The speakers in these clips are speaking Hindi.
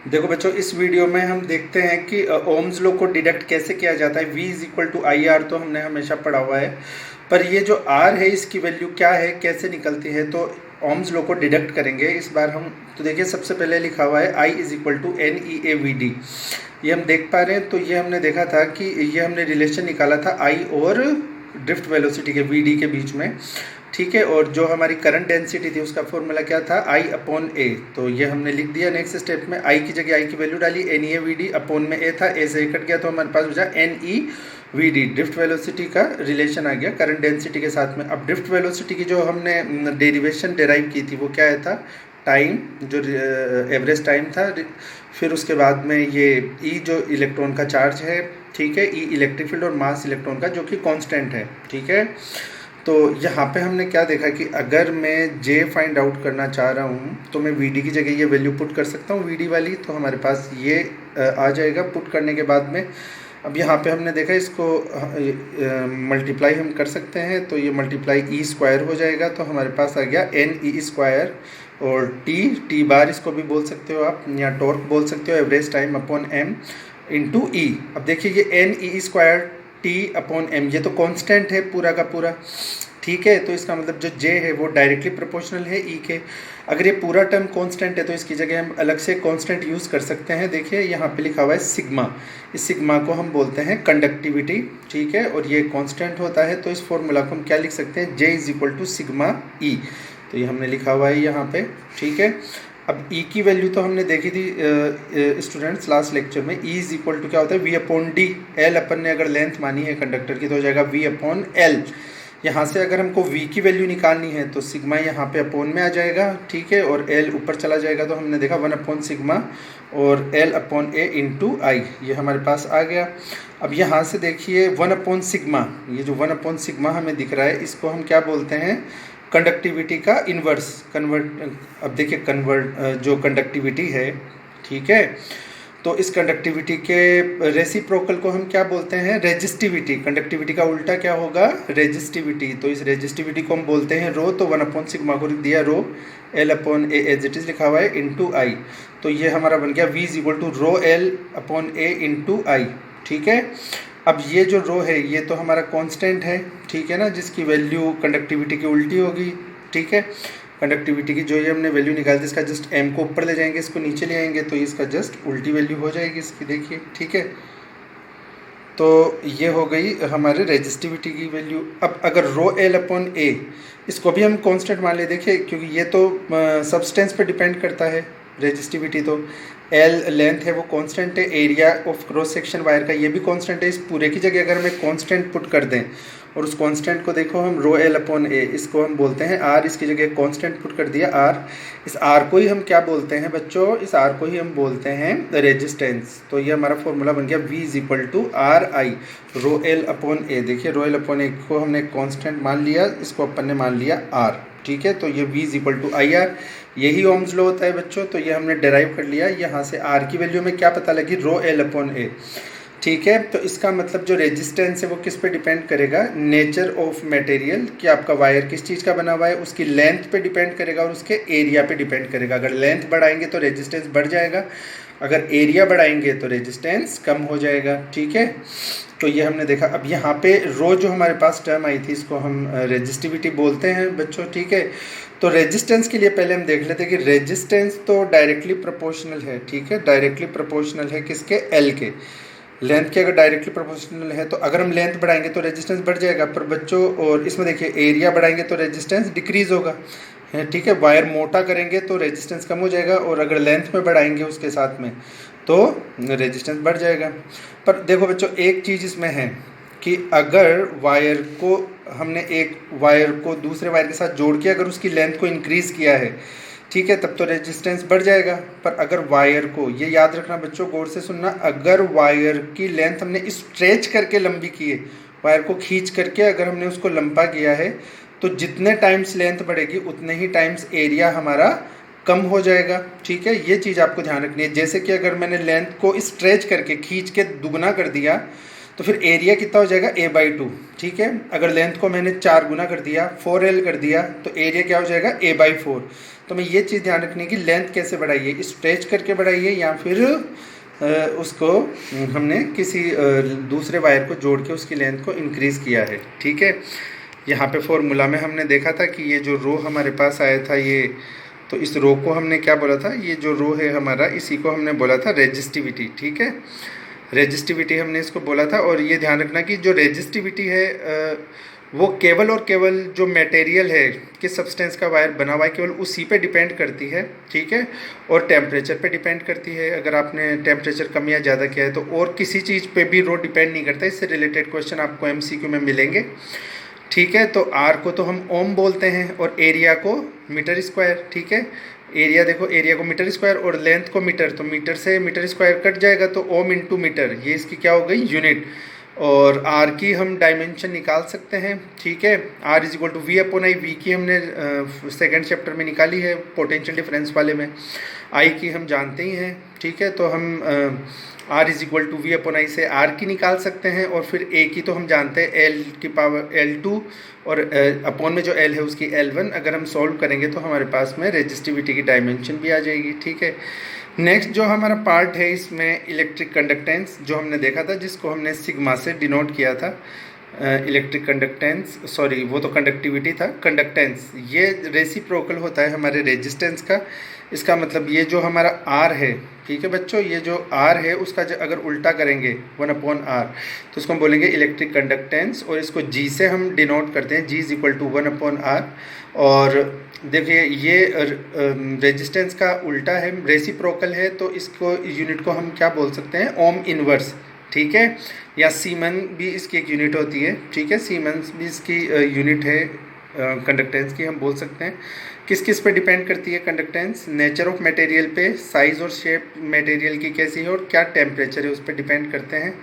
देखो बच्चों, इस वीडियो में हम देखते हैं कि ओम्स लॉ को डिडक्ट कैसे किया जाता है। V is equal to I R तो हमने हमेशा पढ़ा हुआ है, पर ये जो R है इसकी वैल्यू क्या है, कैसे निकलती है। तो ओम्स लॉ को डिडक्ट करेंगे इस बार हम। तो देखिए, सबसे पहले लिखा हुआ है I is equal to NEAVD। ये हम देख पा रहे हैं। तो ये हमने देखा था कि ये हमने रिलेशन निकाला था I और ड्रिफ्ट वेलोसिटी के VD के बीच में, ठीक है। और जो हमारी करंट डेंसिटी थी उसका फॉर्मूला क्या था, I अपॉन ए। तो ये हमने लिख दिया। नेक्स्ट स्टेप में I की जगह I की वैल्यू डाली, NEAVD अपॉन में A था, A से A कट गया तो हमारे पास हो जाए NEVD। ड्रिफ्ट वेलोसिटी का रिलेशन आ गया करंट डेंसिटी के साथ में। अब ड्रिफ्ट वेलोसिटी की जो हमने डेरिवेशन डेराइव की थी वो क्या था, टाइम, जो एवरेज टाइम था। फिर उसके बाद में ये E जो इलेक्ट्रॉन का चार्ज है, ठीक है, E इलेक्ट्रिक फील्ड और मास इलेक्ट्रॉन का जो कि कांस्टेंट है, ठीक है। तो यहाँ पे हमने क्या देखा कि अगर मैं J फाइंड आउट करना चाह रहा हूँ तो मैं VD की जगह ये वैल्यू पुट कर सकता हूँ, VD वाली। तो हमारे पास ये आ जाएगा पुट करने के बाद में। अब यहाँ पे हमने देखा इसको मल्टीप्लाई हम कर सकते हैं, तो ये मल्टीप्लाई E स्क्वायर हो जाएगा। तो हमारे पास आ गया NE स्क्वायर, और T बार इसको भी बोल सकते हो आप, या टॉर्क बोल सकते हो, average time upon M into E। अब देखिए ये NE square T upon M, ये तो कांस्टेंट है पूरा का पूरा, ठीक है। तो इसका मतलब जो J है वो डायरेक्टली प्रोपोर्शनल है E के। अगर ये पूरा टर्म कांस्टेंट है तो इसकी जगह हम अलग से कांस्टेंट यूज़ कर सकते हैं। देखिए यहाँ पे लिखा हुआ है सिग्मा, इस सिग्मा को हम बोलते हैं कंडक्टिविटी, ठीक है। और ये कांस्टेंट होता है, तो इस फॉर्मूला को हम क्या लिख सकते हैं, J is equal to sigma E। तो ये हमने लिखा हुआ है यहाँ पे, ठीक है। अब E की वैल्यू तो हमने देखी थी स्टूडेंट्स लास्ट लेक्चर में। E इज इक्वल टू क्या होता है, V अपॉन D। L अपन ने अगर लेंथ मानी है कंडक्टर की तो हो जाएगा V अपॉन L। यहाँ से अगर हमको V की वैल्यू निकालनी है तो सिग्मा यहाँ पे अपॉन में आ जाएगा, ठीक है, और L ऊपर चला जाएगा। तो हमने देखा 1 अपॉन सिग्मा और L अपॉन A इंटू आई, ये हमारे पास आ गया। अब यहाँ से देखिए 1 अपॉन सिग्मा, ये जो 1 अपॉन सिग्मा हमें दिख रहा है इसको हम क्या बोलते हैं, कंडक्टिविटी का इन्वर्स कन्वर्ट। अब देखिए जो कंडक्टिविटी है, ठीक है, तो इस कंडक्टिविटी के रेसिप्रोकल को हम क्या बोलते हैं, रेजिस्टिविटी। कंडक्टिविटी का उल्टा क्या होगा, रेजिस्टिविटी। तो इस रेजिस्टिविटी को हम बोलते हैं रो। तो 1 अपॉन सिग्मा को लिख दिया rho, L upon A as it is लिखा हुआ है इंटू आई। तो ये हमारा बन गया V is equal to rho L upon A into I, ठीक है। अब ये जो रो है ये तो हमारा कांस्टेंट है, ठीक है ना, जिसकी वैल्यू कंडक्टिविटी की उल्टी होगी, ठीक है। कंडक्टिविटी की जो ये हमने वैल्यू निकाली थी इसका जस्ट M को ऊपर ले जाएंगे, इसको नीचे ले आएंगे तो इसका जस्ट उल्टी वैल्यू हो जाएगी इसकी, देखिए, ठीक है। तो ये हो गई हमारे रेजिस्टिविटी की वैल्यू। अब अगर रो L अपॉन ए, इसको भी हम कांस्टेंट मान ले, देखिए, क्योंकि ये तो सब्सटेंस पे डिपेंड करता है रेजिस्टिविटी। तो L लेंथ है वो कांस्टेंट है, area of cross section wire का ये भी कांस्टेंट है। इस पूरे की जगह अगर मैं कांस्टेंट पुट कर दें और उस कांस्टेंट को देखो हम रो L अपॉन ए, इसको हम बोलते हैं R। इसकी जगह कांस्टेंट पुट कर दिया R। इस R को ही हम क्या बोलते हैं बच्चों, इस R को ही हम बोलते हैं रेजिस्टेंस। तो ये हमारा फॉर्मूला बन गया V is equal to R I rho L upon A. देखिए रो L अपॉन ए को हमने कांस्टेंट मान लिया, इसको अपन ने मान लिया R, ठीक है। तो ये V is equal to I R, यही ओम्स लॉ होता है बच्चों। तो ये हमने डेराइव कर लिया। यहाँ से R की वैल्यू में क्या पता लगी, रो L अपॉन ए, ठीक है। तो इसका मतलब जो रेजिस्टेंस है वो किस पे डिपेंड करेगा, नेचर ऑफ मटेरियल, कि आपका वायर किस चीज़ का बना हुआ है, उसकी लेंथ पे डिपेंड करेगा और उसके एरिया पे डिपेंड करेगा। अगर लेंथ बढ़ाएंगे तो रेजिस्टेंस बढ़ जाएगा, अगर एरिया बढ़ाएंगे तो रेजिस्टेंस कम हो जाएगा, ठीक है। तो ये हमने देखा। अब यहाँ पे रो जो हमारे पास टर्म आई थी इसको हम रेजिस्टिविटी बोलते हैं बच्चों, ठीक है। तो रेजिस्टेंस के लिए पहले हम देख लेते हैं कि रेजिस्टेंस तो डायरेक्टली प्रोपोर्शनल है, ठीक है, डायरेक्टली प्रोपोर्शनल है किसके, L के। लेंथ के अगर डायरेक्टली प्रोपोर्शनल है तो अगर हम लेंथ बढ़ाएंगे तो रेजिस्टेंस बढ़ जाएगा, पर बच्चों और इसमें देखिए एरिया बढ़ाएंगे तो रेजिस्टेंस डिक्रीज होगा, ठीक है। वायर मोटा करेंगे तो रेजिस्टेंस कम हो जाएगा, और अगर लेंथ में बढ़ाएंगे उसके साथ में तो रेजिस्टेंस बढ़ जाएगा। पर देखो बच्चों, एक चीज़ इसमें है कि अगर वायर को हमने एक वायर को दूसरे वायर के साथ जोड़ के अगर उसकी लेंथ को इंक्रीज़ किया है, ठीक है, तब तो रेजिस्टेंस बढ़ जाएगा। पर अगर वायर को, ये याद रखना बच्चों, गौर से सुनना, अगर वायर की लेंथ हमने स्ट्रेच करके लंबी की है, वायर को खींच करके अगर हमने उसको लंबा किया है, तो जितने टाइम्स लेंथ बढ़ेगी उतने ही टाइम्स एरिया हमारा कम हो जाएगा, ठीक है। ये चीज़ आपको ध्यान रखनी है। जैसे कि अगर मैंने लेंथ को स्ट्रेच करके खींच के दुगना कर दिया तो फिर एरिया कितना हो जाएगा, A/2, ठीक है। अगर लेंथ को मैंने 4 गुना कर दिया, 4L कर दिया, तो एरिया क्या हो जाएगा, A/4। तो हमें ये चीज़ ध्यान रखनी है कि लेंथ कैसे बढ़ाइए, स्ट्रेच करके बढ़ाइए या फिर उसको हमने किसी दूसरे वायर को जोड़ के उसकी लेंथ को इंक्रीज़ किया है। ठीक है, यहाँ पे फॉर्मूला में हमने देखा था कि ये जो रो हमारे पास आया था ये, तो इस रो को हमने क्या बोला था, ये जो रो है हमारा इसी को हमने बोला था रेजिस्टिविटी। ठीक है, रेजिस्टिविटी हमने इसको बोला था। और ये ध्यान रखना कि जो रेजिस्टिविटी है वो केवल और केवल जो मटेरियल है, किस सब्सटेंस का वायर बना हुआ है, केवल उसी पे डिपेंड करती है। ठीक है, और टेम्परेचर पे डिपेंड करती है। अगर आपने टेम्परेचर कम या ज़्यादा किया है तो और किसी चीज़ पे भी रो डिपेंड नहीं करता। इससे रिलेटेड क्वेश्चन आपको MCQ में मिलेंगे। ठीक है, तो आर को तो हम ओम बोलते हैं और एरिया को मीटर स्क्वायर। ठीक है, एरिया देखो, एरिया को मीटर स्क्वायर और लेंथ को मीटर, तो मीटर से मीटर स्क्वायर कट जाएगा तो ओम इंटू मीटर, ये इसकी क्या हो गई, यूनिट। और आर की हम डायमेंशन निकाल सकते हैं। ठीक है, R is equal to V upon I, V की हमने सेकेंड चैप्टर में निकाली है पोटेंशियल डिफरेंस वाले में, आई की हम जानते ही हैं। ठीक है, तो हम R is equal to V upon I से आर की निकाल सकते हैं और फिर ए की तो हम जानते हैं एल की पावर L2 और अपॉन में जो एल है उसकी L1। अगर हम सॉल्व करेंगे तो हमारे पास में रेजिस्टिविटी की डायमेंशन भी आ जाएगी। ठीक है, नेक्स्ट जो हमारा पार्ट है इसमें इलेक्ट्रिक कंडक्टेंस, जो हमने देखा था जिसको हमने सिग्मा से डिनोट किया था। इलेक्ट्रिक कंडक्टेंस, सॉरी वो तो कंडक्टिविटी था, कंडक्टेंस ये रेसिप्रोकल होता है हमारे रेजिस्टेंस का। इसका मतलब ये जो हमारा R है, ठीक है बच्चों, ये जो R है उसका अगर उल्टा करेंगे 1/R तो उसको हम बोलेंगे इलेक्ट्रिक कंडक्टेंस, और इसको G से हम डिनोट करते हैं, G is equal to 1/R। और देखिए ये रेजिस्टेंस का उल्टा है, रेसिप्रोकल है, तो इसको यूनिट को हम क्या बोल सकते हैं, ओम इनवर्स। ठीक है, या सीमन भी इसकी एक यूनिट होती है। ठीक है, सीमन्स भी इसकी यूनिट है कंडक्टेंस की, हम बोल सकते हैं। किस किस पे डिपेंड करती है कंडक्टेंस, नेचर ऑफ मटेरियल पे, साइज और शेप मटेरियल की कैसी है और क्या टेम्परेचर है उस पर डिपेंड करते हैं।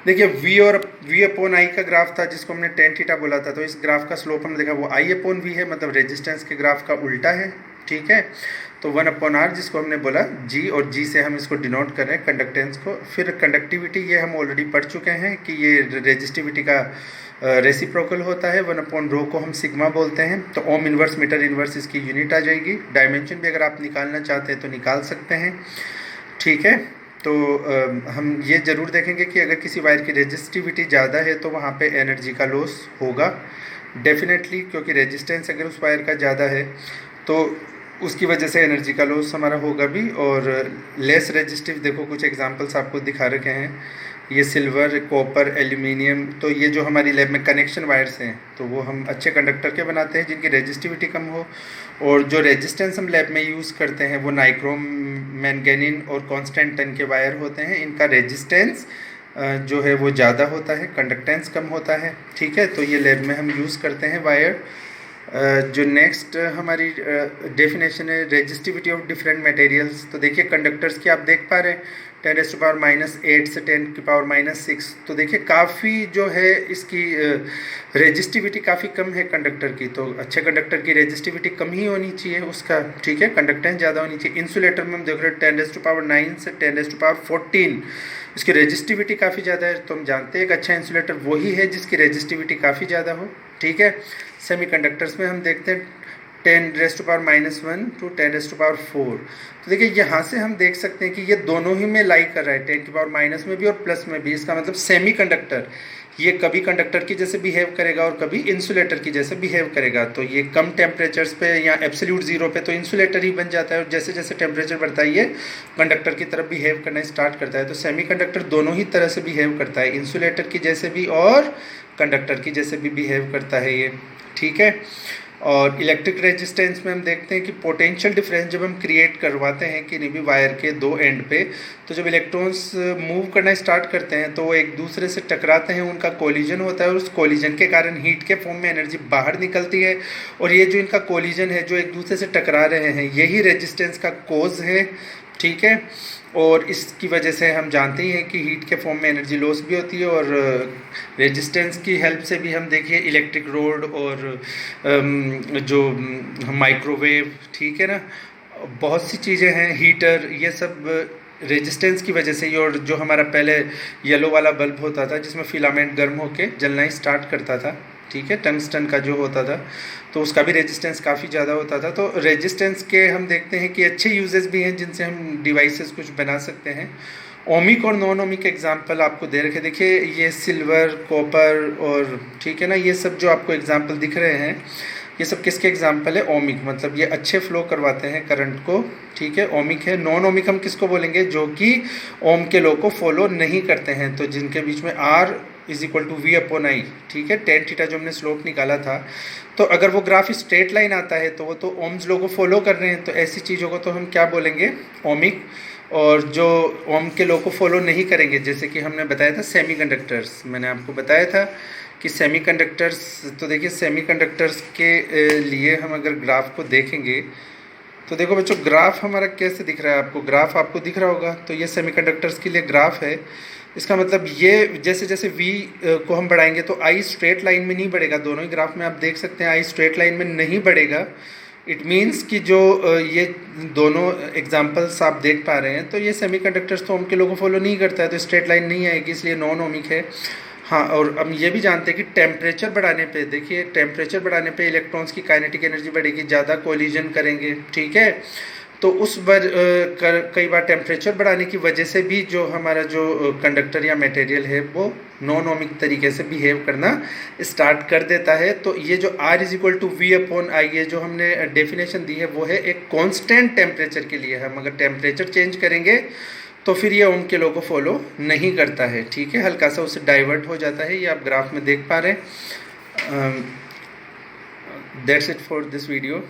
देखिए V और V अपॉन आई का ग्राफ था जिसको हमने tan थीटा बोला था, तो इस ग्राफ का स्लोप हमने देखा वो I अपॉन V है, मतलब रेजिस्टेंस के ग्राफ का उल्टा है। ठीक है, तो 1/R जिसको हमने बोला G, और G से हम इसको डिनोट कर रहे हैं कंडक्टेंस को। फिर कंडक्टिविटी ये हम ऑलरेडी पढ़ चुके हैं कि ये रेजिस्टिविटी का रेसिप्रोकल होता है, 1/ρ को हम सिग्मा बोलते हैं। तो ओम इनवर्स मीटर इनवर्स इसकी यूनिट आ जाएगी। डायमेंशन भी अगर आप निकालना चाहते हैं तो निकाल सकते हैं। ठीक है, तो हम ये ज़रूर देखेंगे कि अगर किसी वायर की रेजिस्टिविटी ज़्यादा है तो वहाँ पे एनर्जी का लॉस होगा डेफिनेटली, क्योंकि रेजिस्टेंस अगर उस वायर का ज़्यादा है तो उसकी वजह से एनर्जी का लॉस हमारा होगा भी। और लेस रेजिस्टिव, देखो कुछ एग्जांपल्स आपको दिखा रखे हैं, ये सिल्वर, कॉपर, एल्यूमिनियम, तो ये जो हमारी लैब में कनेक्शन वायर्स हैं तो वो हम अच्छे कंडक्टर के बनाते हैं जिनकी रेजिस्टिविटी कम हो। और जो रेजिस्टेंस हम लैब में यूज़ करते हैं वो नाइक्रोम, मैंगनीन और कांस्टेंट टन के वायर होते हैं, इनका रेजिस्टेंस जो है वो ज़्यादा होता है, कंडक्टेंस कम होता है। ठीक है, तो ये लैब में हम यूज़ करते हैं वायर। जो नेक्स्ट हमारी डेफिनेशन है रेजिस्टिविटी ऑफ डिफरेंट मटेरियल्स। तो देखिए कंडक्टर्स की आप देख पा रहे हैं 10⁻⁻8 से 10⁻�6, तो देखिए काफ़ी जो है इसकी रेजिस्टिविटी काफ़ी कम है कंडक्टर की। तो अच्छे कंडक्टर की रेजिस्टिविटी कम ही होनी चाहिए उसका। ठीक है, कंडक्टेंस ज़्यादा होनी चाहिए। इंसुलेटर में हम देख रहे हैं 10⁻9 से 10⁻14 इसकी रेजिस्टिविटी काफ़ी ज़्यादा है। तो हम जानते हैं एक अच्छा इंसुलेटर वही है जिसकी रेजिस्टिविटी काफ़ी ज़्यादा हो। ठीक है, सेमीकंडक्टर्स में हम देखते हैं 10⁻⁻1 to 10⁻4। तो देखिए यहाँ से हम देख सकते हैं कि ये दोनों ही में लाई कर रहा है, 10⁻⁻ में भी और प्लस में भी। इसका मतलब सेमी कंडक्टर ये कभी कंडक्टर की जैसे बिहेव करेगा और कभी इंसुलेटर की जैसे बिहेव करेगा। तो ये कम टेम्परेचर्स पे या एब्सोल्यूट जीरो पे तो इंसुलेटर ही बन जाता है, और जैसे जैसे टेम्परेचर बढ़ता है ये कंडक्टर की तरफ बिहेव करना स्टार्ट करता है। तो सेमी कंडक्टर दोनों ही तरह से बिहेव करता है, इंसुलेटर की जैसे भी और कंडक्टर की जैसे भी बिहेव करता है ये। ठीक है, और इलेक्ट्रिक रेजिस्टेंस में हम देखते हैं कि पोटेंशियल डिफरेंस जब हम क्रिएट करवाते हैं कि नहीं भी वायर के दो एंड पे, तो जब इलेक्ट्रॉन्स मूव करना स्टार्ट करते हैं तो वो एक दूसरे से टकराते हैं, उनका कोलिजन होता है और उस कोलिजन के कारण हीट के फॉर्म में एनर्जी बाहर निकलती है। और ये जो इनका कोलिजन है, जो एक दूसरे से टकरा रहे हैं, यही रेजिस्टेंस का कोज है। ठीक है, और इसकी वजह से हम जानते ही हैं कि हीट के फॉर्म में एनर्जी लॉस भी होती है। और रेजिस्टेंस की हेल्प से भी हम देखिए इलेक्ट्रिक रोड और जो माइक्रोवेव, ठीक है ना, बहुत सी चीज़ें हैं, हीटर, ये सब रेजिस्टेंस की वजह से ही। और जो हमारा पहले येलो वाला बल्ब होता था जिसमें फिलामेंट गर्म होके जलना ही स्टार्ट करता था, ठीक है, टंगस्टन का जो होता था तो उसका भी रेजिस्टेंस काफ़ी ज़्यादा होता था। तो रेजिस्टेंस के हम देखते हैं कि अच्छे यूजेस भी हैं जिनसे हम डिवाइसेस कुछ बना सकते हैं। ओमिक और नॉन ओमिक एग्जांपल आपको दे रखे, देखिए ये सिल्वर, कॉपर और ठीक है ना, ये सब जो आपको एग्जांपल दिख रहे हैं ये सब किसके एग्जांपल है? ओमिक, मतलब ये अच्छे फ्लो करवाते हैं करंट को, ठीक है, ओमिक है। नॉन ओमिक हम किसको बोलेंगे? जो कि ओम के लॉ को फॉलो नहीं करते हैं, तो जिनके बीच में R is equal to V upon I, ठीक है, टेन थीटा जो हमने स्लोप निकाला था। तो अगर वो ग्राफ स्ट्रेट लाइन आता है तो वो तो ओम्स लॉ को फॉलो कर रहे हैं, तो ऐसी चीज़ों को तो हम क्या बोलेंगे? ओमिक। और जो ओम के लॉ को फॉलो नहीं करेंगे, जैसे कि हमने बताया था सेमीकंडक्टर्स, मैंने आपको बताया था कि सेमीकंडक्टर्स, तो देखिए सेमीकंडक्टर्स के लिए हम अगर ग्राफ को देखेंगे तो देखो बच्चों ग्राफ हमारा कैसे दिख रहा है आपको? ग्राफ आपको दिख रहा होगा, तो ये सेमीकंडक्टर्स के लिए ग्राफ है। इसका मतलब ये जैसे जैसे V को हम बढ़ाएंगे तो I स्ट्रेट लाइन में नहीं बढ़ेगा, दोनों ही ग्राफ में आप देख सकते हैं I स्ट्रेट लाइन में नहीं बढ़ेगा। इट मीन्स कि जो ये दोनों एग्जांपल्स आप देख पा रहे हैं तो ये सेमीकंडक्टर्स तो ओम के लॉ को फॉलो नहीं करता है, तो स्ट्रेट लाइन नहीं आएगी, इसलिए नॉन ओमिक है। हाँ, और हम ये भी जानते हैं कि टेम्परेचर बढ़ाने पे, देखिए टेम्परेचर बढ़ाने पे इलेक्ट्रॉन्स की काइनेटिक एनर्जी बढ़ेगी, ज़्यादा कोलिजन करेंगे, ठीक है। तो उस कई बार टेम्परेचर बढ़ाने की वजह से भी जो हमारा जो कंडक्टर या मटेरियल है वो नॉन ओमिक तरीके से बिहेव करना स्टार्ट कर देता है। तो ये जो R is equal to V upon I, ये जो हमने डेफिनेशन दी है वो है एक कांस्टेंट टेम्परेचर के लिए। हम अगर टेम्परेचर चेंज करेंगे तो फिर ये ओम के लॉ को फॉलो नहीं करता है, ठीक है, हल्का सा उससे डाइवर्ट हो जाता है, ये आप ग्राफ में देख पा रहे हैं। That's it for this video.